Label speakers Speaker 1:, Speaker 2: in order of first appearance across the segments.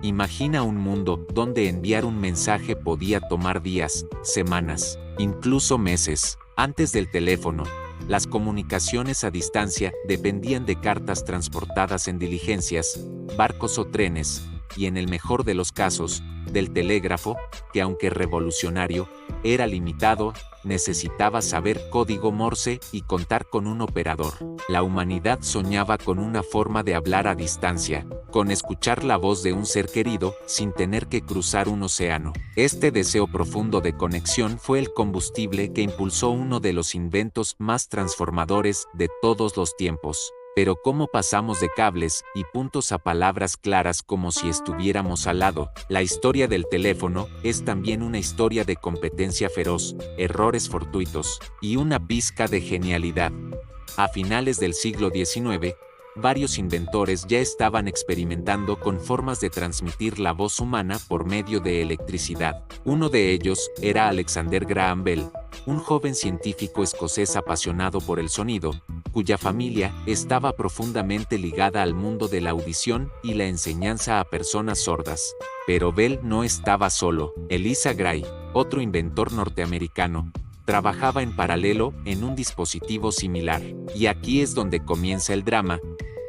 Speaker 1: Imagina un mundo donde enviar un mensaje podía tomar días, semanas, incluso meses. Antes del teléfono, las comunicaciones a distancia dependían de cartas transportadas en diligencias, barcos o trenes, y en el mejor de los casos, del telégrafo, que aunque revolucionario, era limitado, necesitaba saber código Morse y contar con un operador. La humanidad soñaba con una forma de hablar a distancia, con escuchar la voz de un ser querido sin tener que cruzar un océano. Este deseo profundo de conexión fue el combustible que impulsó uno de los inventos más transformadores de todos los tiempos. Pero ¿cómo pasamos de cables y puntos a palabras claras como si estuviéramos al lado? La historia del teléfono es también una historia de competencia feroz, errores fortuitos y una pizca de genialidad. A finales del siglo XIX, varios inventores ya estaban experimentando con formas de transmitir la voz humana por medio de electricidad. Uno de ellos era Alexander Graham Bell, un joven científico escocés apasionado por el sonido, cuya familia estaba profundamente ligada al mundo de la audición y la enseñanza a personas sordas. Pero Bell no estaba solo. Eliza Gray, otro inventor norteamericano, trabajaba en paralelo en un dispositivo similar. Y aquí es donde comienza el drama.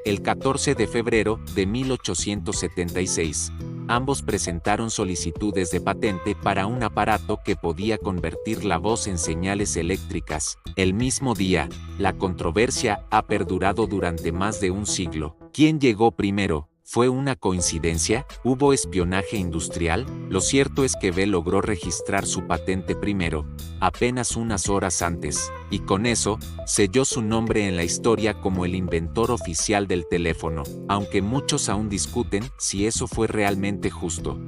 Speaker 1: El 14 de febrero de 1876, ambos presentaron solicitudes de patente para un aparato que podía convertir la voz en señales eléctricas. El mismo día, la controversia ha perdurado durante más de un siglo. ¿Quién llegó primero? ¿Fue una coincidencia? ¿Hubo espionaje industrial? Lo cierto es que Bell logró registrar su patente primero, apenas unas horas antes, y con eso, selló su nombre en la historia como el inventor oficial del teléfono, aunque muchos aún discuten si eso fue realmente justo.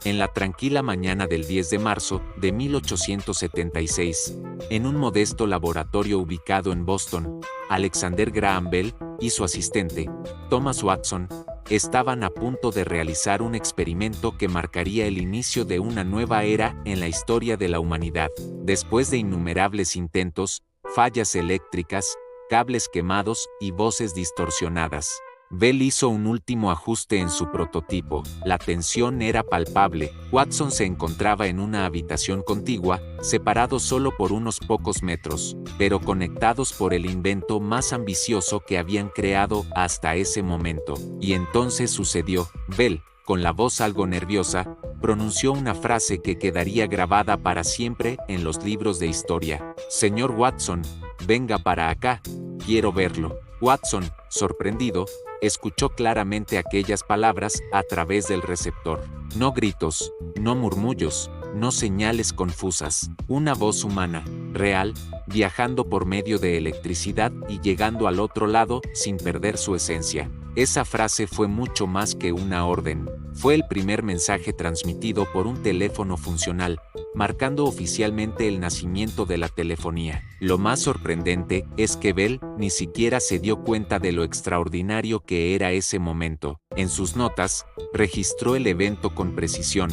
Speaker 1: En la tranquila mañana del 10 de marzo de 1876, en un modesto laboratorio ubicado en Boston, Alexander Graham Bell y su asistente, Thomas Watson, estaban a punto de realizar un experimento que marcaría el inicio de una nueva era en la historia de la humanidad. Después de innumerables intentos, fallas eléctricas, cables quemados y voces distorsionadas, Bell hizo un último ajuste en su prototipo. La tensión era palpable. Watson se encontraba en una habitación contigua, separados solo por unos pocos metros, pero conectados por el invento más ambicioso que habían creado hasta ese momento. Y entonces sucedió. Bell, con la voz algo nerviosa, pronunció una frase que quedaría grabada para siempre en los libros de historia. «Señor Watson, venga para acá, quiero verlo». Watson, sorprendido, escuchó claramente aquellas palabras a través del receptor. No gritos, no murmullos, no señales confusas. Una voz humana, real, viajando por medio de electricidad y llegando al otro lado sin perder su esencia. Esa frase fue mucho más que una orden. Fue el primer mensaje transmitido por un teléfono funcional, marcando oficialmente el nacimiento de la telefonía. Lo más sorprendente es que Bell ni siquiera se dio cuenta de lo extraordinario que era ese momento. En sus notas, registró el evento con precisión,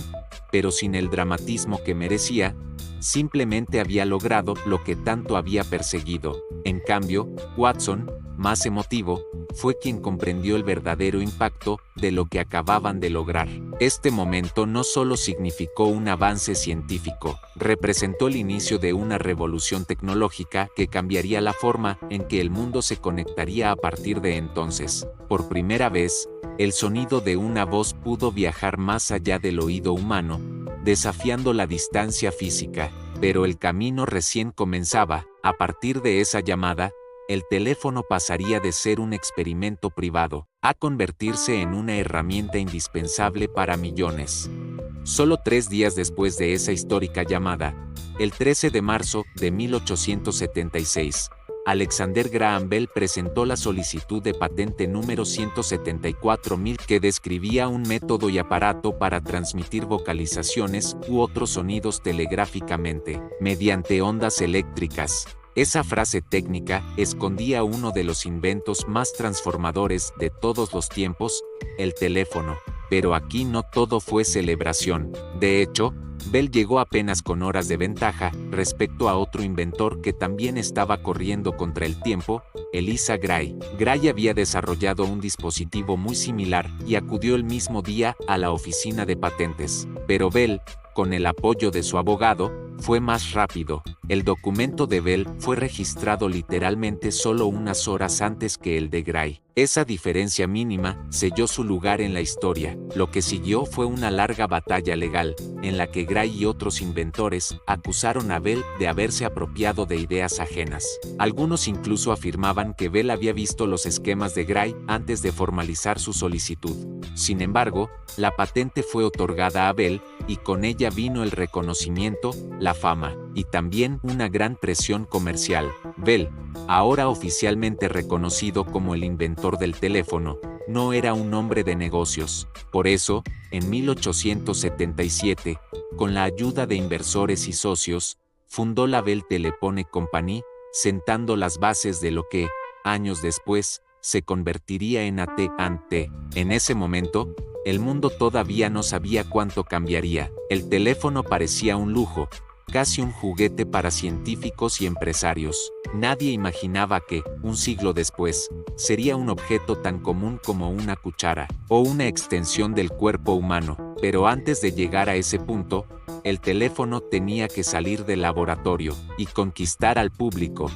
Speaker 1: pero sin el dramatismo que merecía. Simplemente había logrado lo que tanto había perseguido. En cambio, Watson, más emotivo, fue quien comprendió el verdadero impacto de lo que acababan de lograr. Este momento no solo significó un avance científico, representó el inicio de una revolución tecnológica que cambiaría la forma en que el mundo se conectaría a partir de entonces. Por primera vez, el sonido de una voz pudo viajar más allá del oído humano, desafiando la distancia física, pero el camino recién comenzaba. A partir de esa llamada, el teléfono pasaría de ser un experimento privado a convertirse en una herramienta indispensable para millones. Solo 3 días después de esa histórica llamada, el 13 de marzo de 1876, Alexander Graham Bell presentó la solicitud de patente número 174.000 que describía un método y aparato para transmitir vocalizaciones u otros sonidos telegráficamente, mediante ondas eléctricas. Esa frase técnica escondía uno de los inventos más transformadores de todos los tiempos, el teléfono. Pero aquí no todo fue celebración. De hecho, Bell llegó apenas con horas de ventaja respecto a otro inventor que también estaba corriendo contra el tiempo, Eliza Gray. Gray había desarrollado un dispositivo muy similar y acudió el mismo día a la oficina de patentes, pero Bell, con el apoyo de su abogado, fue más rápido. El documento de Bell fue registrado literalmente solo unas horas antes que el de Gray. Esa diferencia mínima selló su lugar en la historia. Lo que siguió fue una larga batalla legal, en la que Gray y otros inventores acusaron a Bell de haberse apropiado de ideas ajenas. Algunos incluso afirmaban que Bell había visto los esquemas de Gray antes de formalizar su solicitud. Sin embargo, la patente fue otorgada a Bell, y con ella vino el reconocimiento, la fama, y también una gran presión comercial. Bell, ahora oficialmente reconocido como el inventor del teléfono, no era un hombre de negocios. Por eso, en 1877, con la ayuda de inversores y socios, fundó la Bell Telephone Company, sentando las bases de lo que, años después, se convertiría en AT&T. En ese momento, el mundo todavía no sabía cuánto cambiaría. El teléfono parecía un lujo, casi un juguete para científicos y empresarios. Nadie imaginaba que, un siglo después, sería un objeto tan común como una cuchara, o una extensión del cuerpo humano. Pero antes de llegar a ese punto, el teléfono tenía que salir del laboratorio y conquistar al público.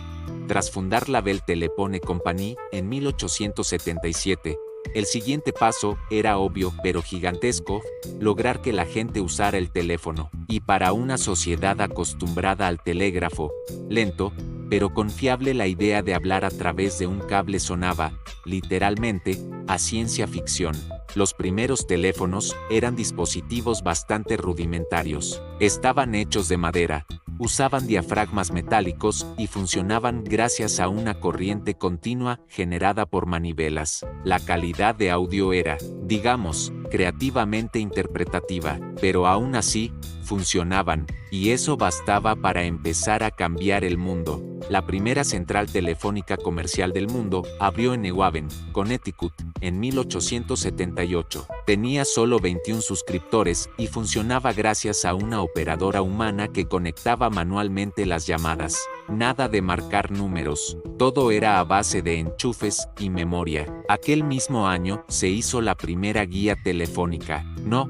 Speaker 1: Tras fundar la Bell Telephone Company en 1877, el siguiente paso era obvio pero gigantesco: lograr que la gente usara el teléfono. Y para una sociedad acostumbrada al telégrafo, lento, pero confiable, la idea de hablar a través de un cable sonaba, literalmente, a ciencia ficción. Los primeros teléfonos eran dispositivos bastante rudimentarios. Estaban hechos de madera, usaban diafragmas metálicos y funcionaban gracias a una corriente continua generada por manivelas. La calidad de audio era, digamos, creativamente interpretativa, pero aún así, funcionaban, y eso bastaba para empezar a cambiar el mundo. La primera central telefónica comercial del mundo abrió en New Haven, Connecticut, en 1878. Tenía solo 21 suscriptores y funcionaba gracias a una operadora humana que conectaba manualmente las llamadas. Nada de marcar números, todo era a base de enchufes y memoria. Aquel mismo año se hizo la primera guía telefónica. No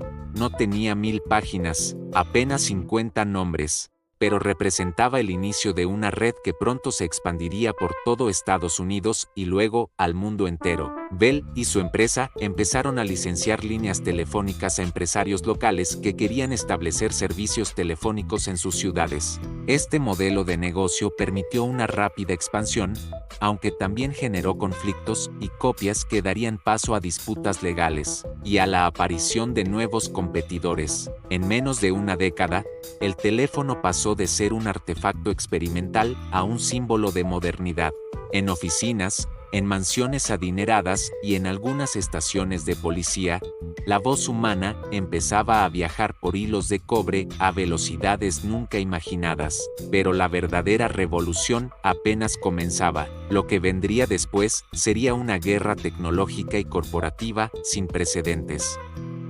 Speaker 1: tenía 1000 páginas, apenas 50 nombres, pero representaba el inicio de una red que pronto se expandiría por todo Estados Unidos y luego al mundo entero. Bell y su empresa empezaron a licenciar líneas telefónicas a empresarios locales que querían establecer servicios telefónicos en sus ciudades. Este modelo de negocio permitió una rápida expansión, aunque también generó conflictos y copias que darían paso a disputas legales y a la aparición de nuevos competidores. En menos de una década, el teléfono pasó de ser un artefacto experimental a un símbolo de modernidad. En oficinas, en mansiones adineradas y en algunas estaciones de policía, la voz humana empezaba a viajar por hilos de cobre a velocidades nunca imaginadas. Pero la verdadera revolución apenas comenzaba. Lo que vendría después sería una guerra tecnológica y corporativa sin precedentes.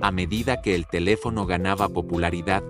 Speaker 1: A medida que el teléfono ganaba popularidad,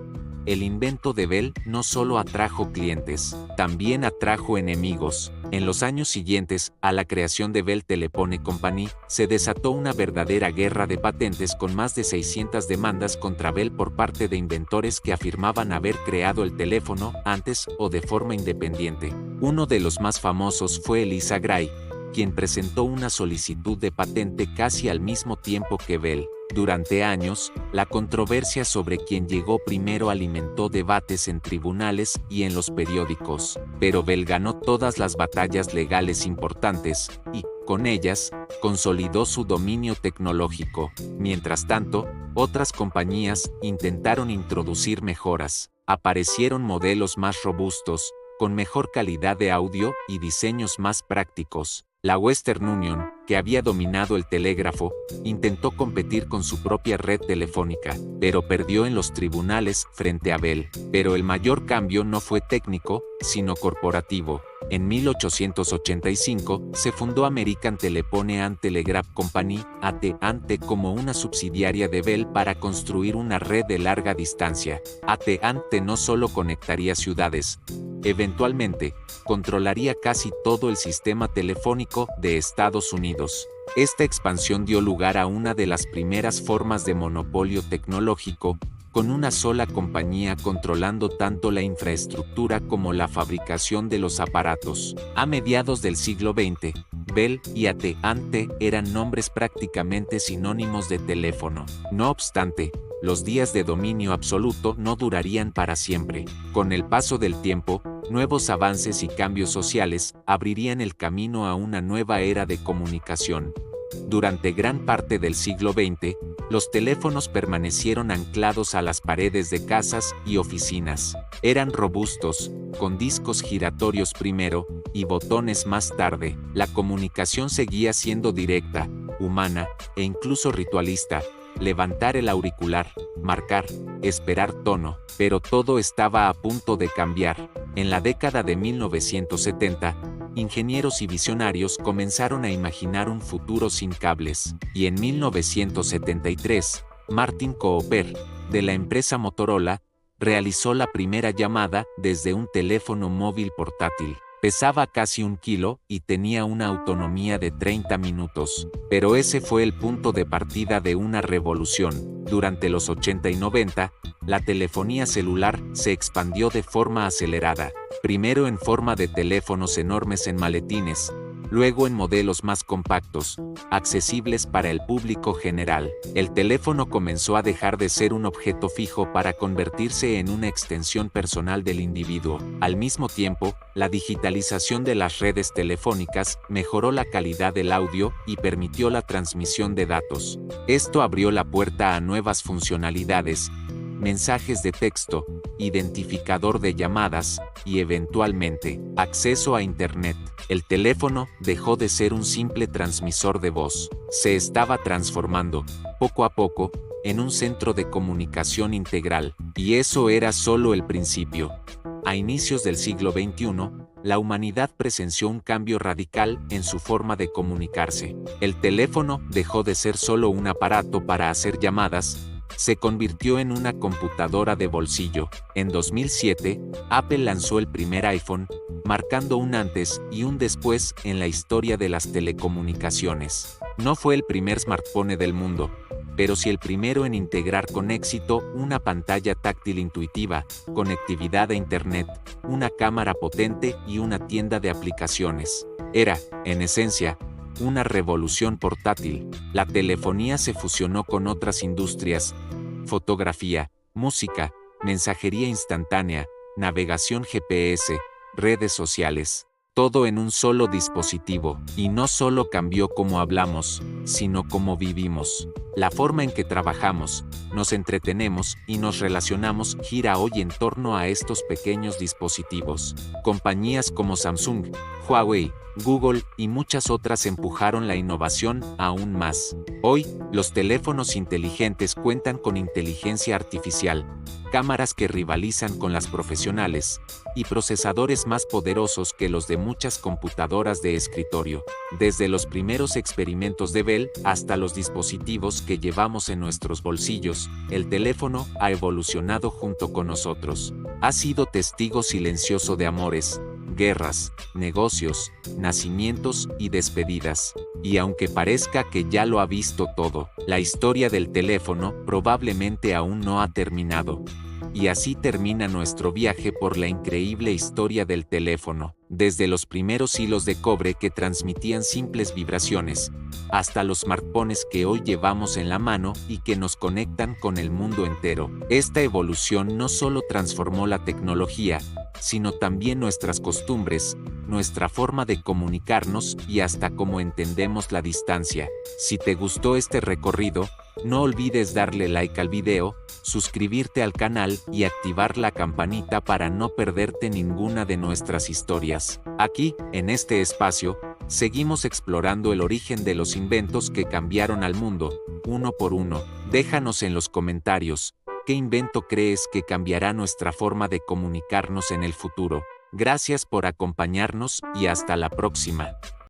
Speaker 1: el invento de Bell no solo atrajo clientes, también atrajo enemigos. En los años siguientes a la creación de Bell Telephone Company, se desató una verdadera guerra de patentes con más de 600 demandas contra Bell por parte de inventores que afirmaban haber creado el teléfono antes o de forma independiente. Uno de los más famosos fue Eliza Gray, quien presentó una solicitud de patente casi al mismo tiempo que Bell. Durante años, la controversia sobre quién llegó primero alimentó debates en tribunales y en los periódicos, pero Bell ganó todas las batallas legales importantes y, con ellas, consolidó su dominio tecnológico. Mientras tanto, otras compañías intentaron introducir mejoras. Aparecieron modelos más robustos, con mejor calidad de audio y diseños más prácticos, La Western Union, que había dominado el telégrafo, intentó competir con su propia red telefónica, pero perdió en los tribunales frente a Bell. Pero el mayor cambio no fue técnico, sino corporativo. En 1885 se fundó American Telephone and Telegraph Company, AT&T, como una subsidiaria de Bell para construir una red de larga distancia. AT&T no solo conectaría ciudades, eventualmente, controlaría casi todo el sistema telefónico de Estados Unidos. Esta expansión dio lugar a una de las primeras formas de monopolio tecnológico, con una sola compañía controlando tanto la infraestructura como la fabricación de los aparatos. A mediados del siglo XX, Bell y AT&T eran nombres prácticamente sinónimos de teléfono. No obstante, los días de dominio absoluto no durarían para siempre. Con el paso del tiempo, nuevos avances y cambios sociales abrirían el camino a una nueva era de comunicación. Durante gran parte del siglo XX, los teléfonos permanecieron anclados a las paredes de casas y oficinas. Eran robustos, con discos giratorios primero y botones más tarde. La comunicación seguía siendo directa, humana e incluso ritualista. Levantar el auricular, marcar, esperar tono, pero todo estaba a punto de cambiar. En la década de 1970, ingenieros y visionarios comenzaron a imaginar un futuro sin cables, y en 1973, Martin Cooper, de la empresa Motorola, realizó la primera llamada desde un teléfono móvil portátil. Pesaba casi 1 kilo y tenía una autonomía de 30 minutos. Pero ese fue el punto de partida de una revolución. Durante los 80 y 90, la telefonía celular se expandió de forma acelerada, primero en forma de teléfonos enormes en maletines, luego en modelos más compactos, accesibles para el público general. El teléfono comenzó a dejar de ser un objeto fijo para convertirse en una extensión personal del individuo. Al mismo tiempo, la digitalización de las redes telefónicas mejoró la calidad del audio y permitió la transmisión de datos. Esto abrió la puerta a nuevas funcionalidades, mensajes de texto, identificador de llamadas, y eventualmente, acceso a Internet. El teléfono dejó de ser un simple transmisor de voz. Se estaba transformando, poco a poco, en un centro de comunicación integral, y eso era solo el principio. A inicios del siglo XXI, la humanidad presenció un cambio radical en su forma de comunicarse. El teléfono dejó de ser solo un aparato para hacer llamadas, se convirtió en una computadora de bolsillo. En 2007, Apple lanzó el primer iPhone, marcando un antes y un después en la historia de las telecomunicaciones. No fue el primer smartphone del mundo, pero sí el primero en integrar con éxito una pantalla táctil intuitiva, conectividad a Internet, una cámara potente y una tienda de aplicaciones. Era, en esencia, una revolución portátil. La telefonía se fusionó con otras industrias: fotografía, música, mensajería instantánea, navegación GPS, redes sociales. Todo en un solo dispositivo, y no solo cambió cómo hablamos, sino cómo vivimos. La forma en que trabajamos, nos entretenemos y nos relacionamos gira hoy en torno a estos pequeños dispositivos. Compañías como Samsung, Huawei, Google y muchas otras empujaron la innovación aún más. Hoy, los teléfonos inteligentes cuentan con inteligencia artificial, cámaras que rivalizan con las profesionales, y procesadores más poderosos que los de muchas computadoras de escritorio. Desde los primeros experimentos de Bell hasta los dispositivos que llevamos en nuestros bolsillos, el teléfono ha evolucionado junto con nosotros. Ha sido testigo silencioso de amores, guerras, negocios, nacimientos y despedidas. Y aunque parezca que ya lo ha visto todo, la historia del teléfono probablemente aún no ha terminado. Y así termina nuestro viaje por la increíble historia del teléfono, desde los primeros hilos de cobre que transmitían simples vibraciones, hasta los smartphones que hoy llevamos en la mano y que nos conectan con el mundo entero. Esta evolución no solo transformó la tecnología, sino también nuestras costumbres, nuestra forma de comunicarnos y hasta cómo entendemos la distancia. Si te gustó este recorrido, no olvides darle like al video, suscribirte al canal y activar la campanita para no perderte ninguna de nuestras historias. Aquí, en este espacio, Seguimos explorando el origen de los inventos que cambiaron al mundo, uno por uno. Déjanos en los comentarios, ¿qué invento crees que cambiará nuestra forma de comunicarnos en el futuro? Gracias por acompañarnos y hasta la próxima.